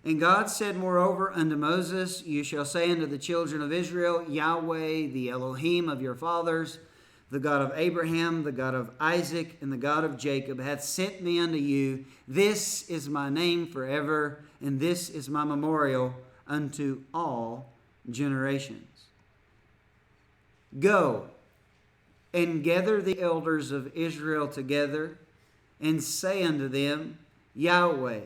And God said moreover unto Moses, You shall say unto the children of Israel, Yahweh, the Elohim of your fathers, the God of Abraham, the God of Isaac, and the God of Jacob, hath sent me unto you. This is my name forever, and this is my memorial unto all generations. Go and gather the elders of Israel together, and say unto them, Yahweh,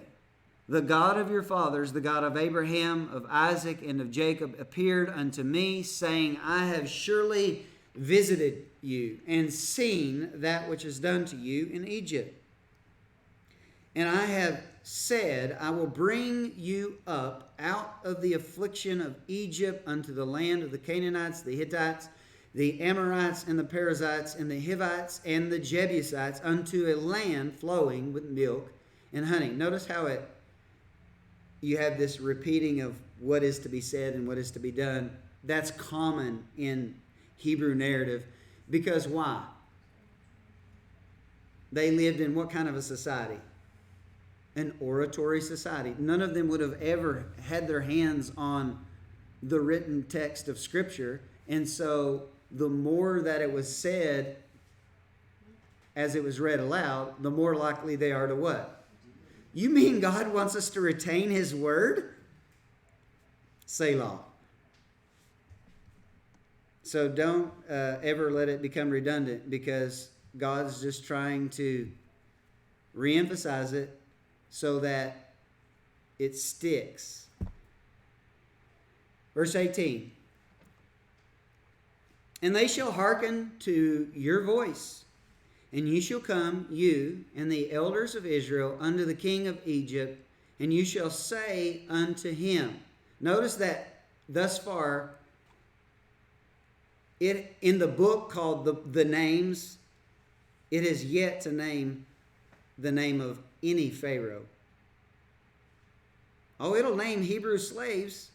the God of your fathers, the God of Abraham, of Isaac, and of Jacob, appeared unto me, saying, I have surely visited you, and seen that which is done to you in Egypt. And I have said, I will bring you up out of the affliction of Egypt unto the land of the Canaanites, the Hittites, the Amorites, and the Perizzites, and the Hivites, and the Jebusites, unto a land flowing with milk and honey. Notice how you have this repeating of what is to be said and what is to be done. That's common in Hebrew narrative. Because why? They lived in what kind of a society? An oratory society. None of them would have ever had their hands on the written text of Scripture. And so the more that it was said as it was read aloud, the more likely they are to what? You mean God wants us to retain His word? Selah. So don't ever let it become redundant, because God's just trying to reemphasize it so that it sticks. Verse 18. And they shall hearken to your voice, and you shall come, you and the elders of Israel, unto the king of Egypt, and you shall say unto him. Notice that thus far, it in the book called the names, it has yet to name the name of any Pharaoh. Oh, it'll name Hebrew slaves,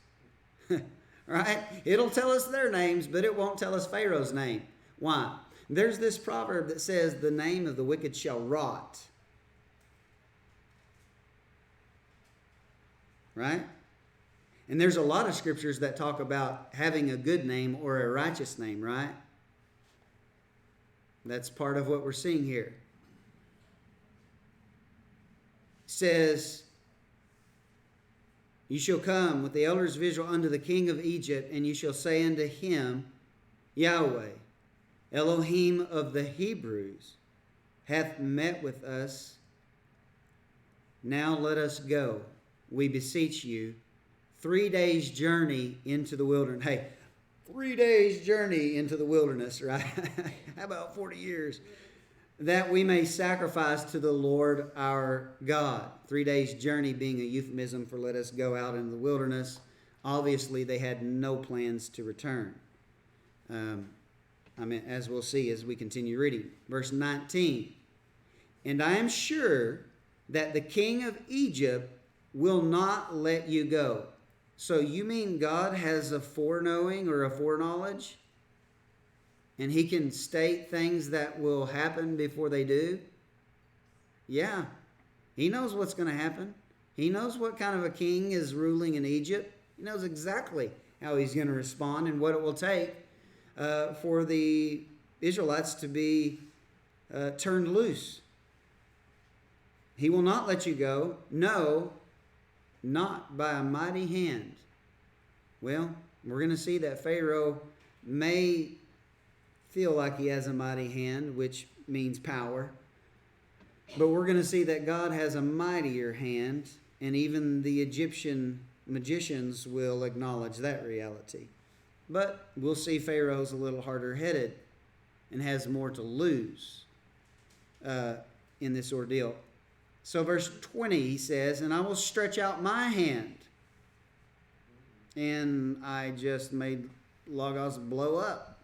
right? It'll tell us their names, but it won't tell us Pharaoh's name. Why? There's this proverb that says, the name of the wicked shall rot. Right? And there's a lot of scriptures that talk about having a good name or a righteous name, right? That's part of what we're seeing here. It says, you shall come with the elders of Israel unto the king of Egypt, and you shall say unto him, Yahweh, Elohim of the Hebrews, hath met with us. Now let us go, we beseech you, 3 days' journey into the wilderness. Hey, 3 days' journey into the wilderness, right? How about 40 years? That we may sacrifice to the Lord our God. 3 days' journey being a euphemism for let us go out into the wilderness. Obviously, they had no plans to return. As we'll see as we continue reading. Verse 19. And I am sure that the king of Egypt will not let you go. So you mean God has a foreknowing or a foreknowledge? And he can state things that will happen before they do? Yeah. He knows what's going to happen. He knows what kind of a king is ruling in Egypt. He knows exactly how he's going to respond and what it will take for the Israelites to be turned loose. He will not let you go. No, not by a mighty hand. Well, we're going to see that Pharaoh may feel like he has a mighty hand, which means power. But we're going to see that God has a mightier hand, and even the Egyptian magicians will acknowledge that reality. But we'll see Pharaoh's a little harder headed and has more to lose in this ordeal. So verse 20, he says, and I will stretch out my hand. And I just made Logos blow up.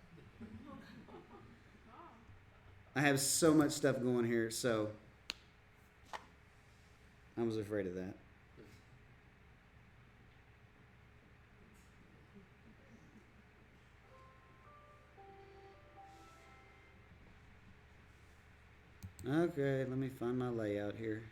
I have so much stuff going here, so I was afraid of that. Okay, let me find my layout here.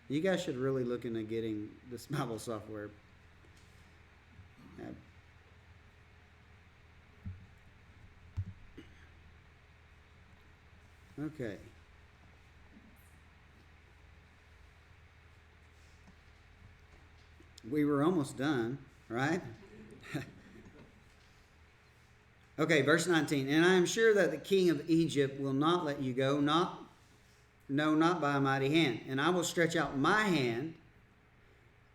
You guys should really look into getting this Bible software. Okay. We were almost done, right? Okay, verse 19. And I am sure that the king of Egypt will not let you go, not by a mighty hand. And I will stretch out my hand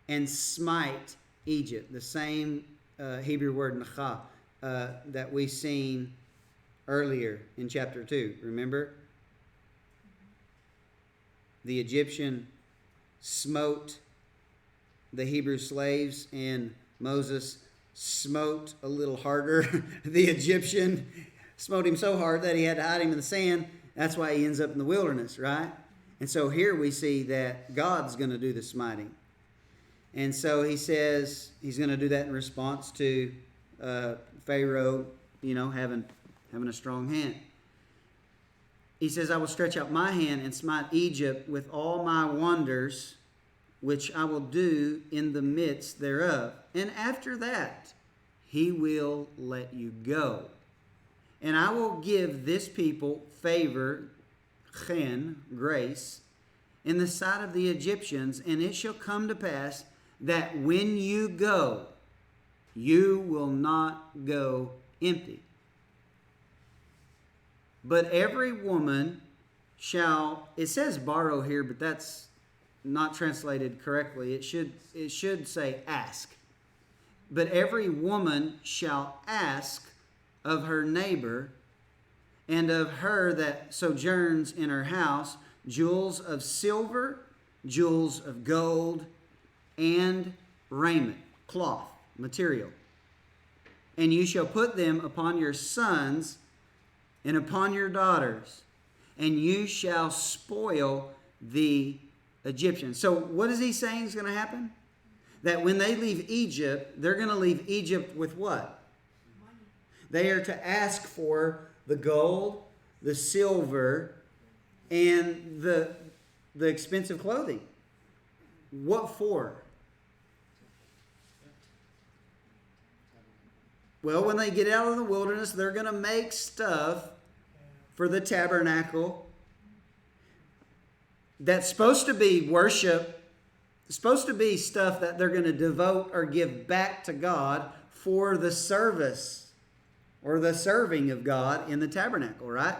and smite Egypt. The same Hebrew word, nacha, that we seen earlier in chapter 2. Remember? The Egyptian smote the Hebrew slaves, and Moses smote a little harder. The Egyptian smote him so hard that he had to hide him in the sand. That's why he ends up in the wilderness, right? And so here we see that God's going to do the smiting. And so he says he's going to do that in response to Pharaoh, having a strong hand. He says, I will stretch out my hand and smite Egypt with all my wonders, which I will do in the midst thereof. And after that, he will let you go. And I will give this people favor, chen, grace, in the sight of the Egyptians. And it shall come to pass that when you go, you will not go empty. But every woman shall, it says borrow here, but that's not translated correctly. It should say ask. But every woman shall ask of her neighbor and of her that sojourns in her house jewels of silver, jewels of gold, and raiment, cloth, material. And you shall put them upon your sons and upon your daughters, and you shall spoil the Egyptians. So what is he saying is going to happen? That when they leave Egypt, they're going to leave Egypt with what? Money. They are to ask for the gold, the silver, and the expensive clothing. What for? Well, when they get out of the wilderness, they're going to make stuff for the tabernacle that's supposed to be worship. It's supposed to be stuff that they're going to devote or give back to God for the service or the serving of God in the tabernacle, right?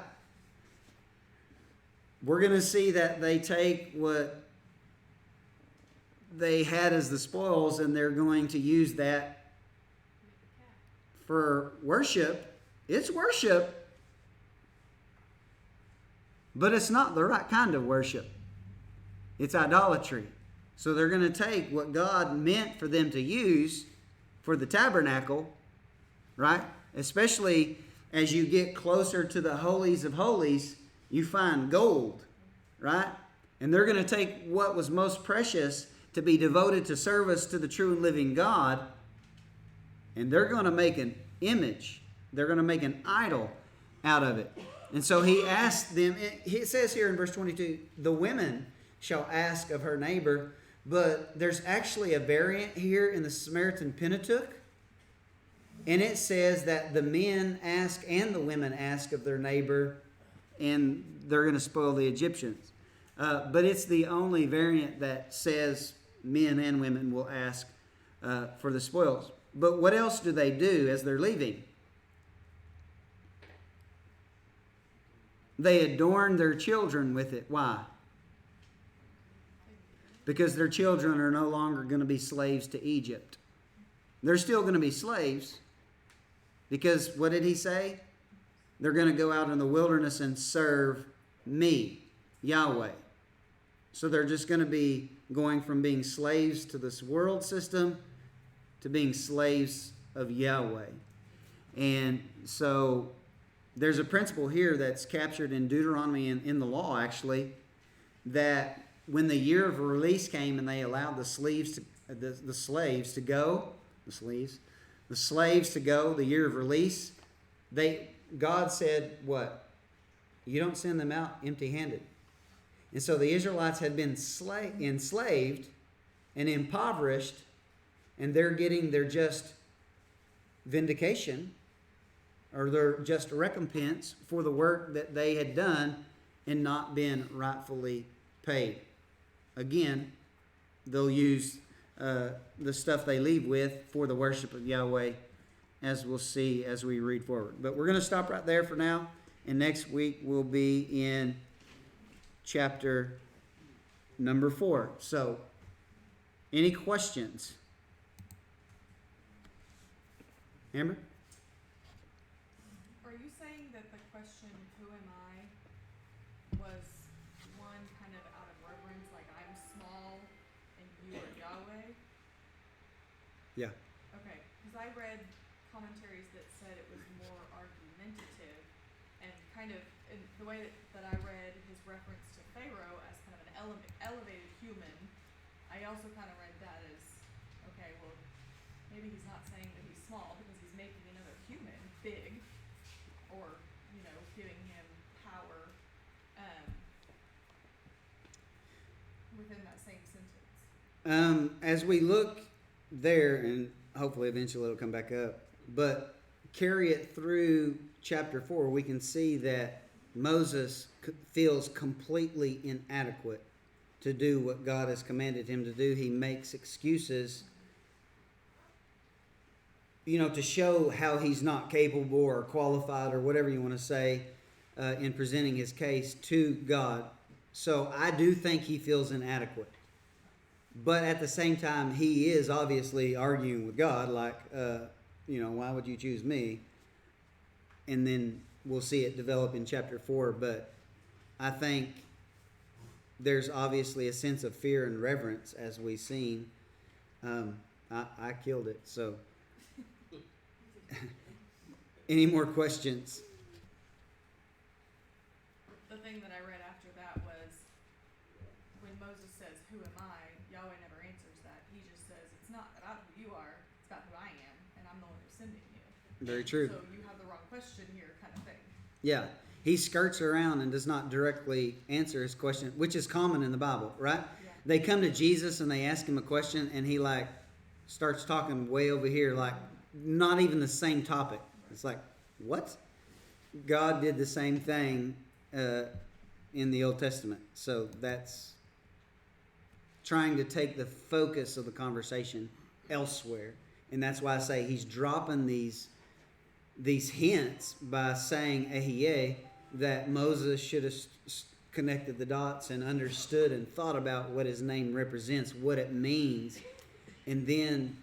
We're going to see that they take what they had as the spoils and they're going to use that for worship. It's worship, but it's not the right kind of worship. It's idolatry. So they're going to take what God meant for them to use for the tabernacle, right? Especially as you get closer to the holies of holies, you find gold, right? And they're going to take what was most precious to be devoted to service to the true and living God, and they're going to make an image. They're going to make an idol out of it. And so he asked them, it says here in verse 22, the women shall ask of her neighbor, but there's actually a variant here in the Samaritan Pentateuch, and it says that the men ask and the women ask of their neighbor, and they're going to spoil the Egyptians. But it's the only variant that says men and women will ask for the spoils. But what else do they do as they're leaving? They adorn their children with it. Why? Because their children are no longer going to be slaves to Egypt. They're still going to be slaves. Because what did he say? They're going to go out in the wilderness and serve me, Yahweh. So they're just going to be going from being slaves to this world system to being slaves of Yahweh. And so there's a principle here that's captured in Deuteronomy and in the law, actually, that when the year of release came and they allowed the slaves to go, the year of release, God said, what? You don't send them out empty-handed. And so the Israelites had been enslaved and impoverished, and they're getting their just vindication or their just recompense for the work that they had done and not been rightfully paid. Again, they'll use the stuff they leave with for the worship of Yahweh, as we'll see as we read forward. But we're going to stop right there for now, and next week we'll be in chapter number 4. So, any questions? Amber? Are you saying that the question, who am I, was one kind of out of reverence, like I'm small and you are Yahweh? Yeah. Okay, because I read commentaries that said it was more argumentative and kind of, in the way that I read his reference to Pharaoh as kind of an elevated human, I also kind of read that as, okay, well, maybe he's not saying that he's small because he's making another human big, or, giving him power within that same sentence. As we look there, and hopefully eventually it'll come back up, but carry it through chapter 4, we can see that Moses feels completely inadequate to do what God has commanded him to do. He makes excuses, to show how he's not capable or qualified or whatever you want to say in presenting his case to God. So I do think he feels inadequate. But at the same time, he is obviously arguing with God, like, why would you choose me? And then we'll see it develop in chapter 4. But I think there's obviously a sense of fear and reverence, as we've seen. I killed it, so... Any more questions? thing that I read after that was when Moses says, "Who am I?" Yahweh never answers that. He just says, "It's not about who you are; it's about who I am, and I'm the one who's sending you." Very true. So you have the wrong question here, kind of thing. Yeah. He skirts around and does not directly answer his question, which is common in the Bible, right? Yeah. They come to Jesus and they ask him a question, and he like starts talking way over here, like not even the same topic. It's like, what? God did the same thing in the Old Testament. So that's trying to take the focus of the conversation elsewhere. And that's why I say he's dropping these hints by saying Ehyeh, that Moses should have connected the dots and understood and thought about what his name represents, what it means. And then,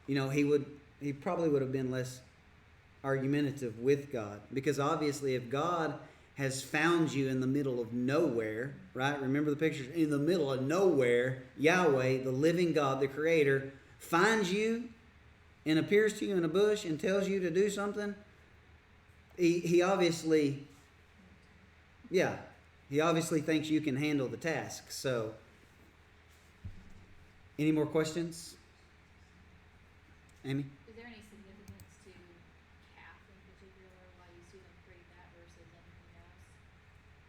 he probably would have been less argumentative with God. Because obviously if God has found you in the middle of nowhere, right? Remember the pictures? In the middle of nowhere, Yahweh, the living God, the Creator, finds you and appears to you in a bush and tells you to do something. He obviously thinks you can handle the task. So, any more questions? Amy? Is there any significance to calf in particular, why you see them create that versus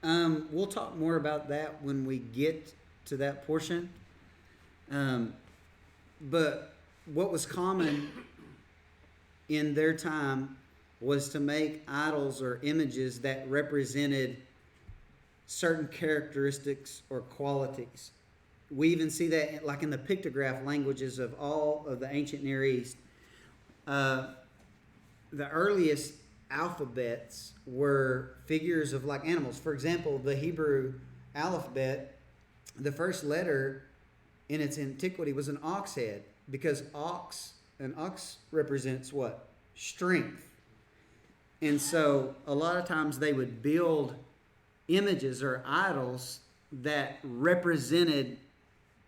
anything else? We'll talk more about that when we get to that portion. But what was common in their time was to make idols or images that represented certain characteristics or qualities. We even see that like in the pictograph languages of all of the ancient Near East. The earliest alphabets were figures of like animals. For example, the Hebrew alphabet, the first letter in its antiquity was an ox head, because an ox represents what? Strength. And so a lot of times they would build images or idols that represented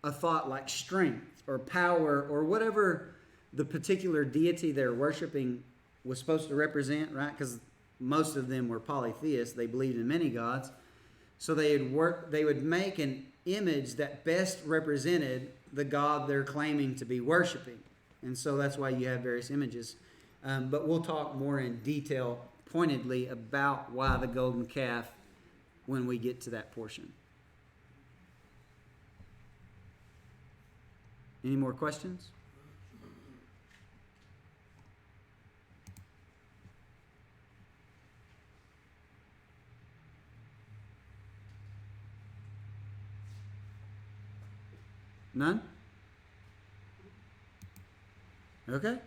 a thought like strength or power or whatever the particular deity they're worshiping was supposed to represent, right? Because most of them were polytheists. They believed in many gods. So they would make an image that best represented the god they're claiming to be worshiping. And so that's why you have various images. But we'll talk more in detail, pointedly, about why the golden calf when we get to that portion. Any more questions? None? Okay.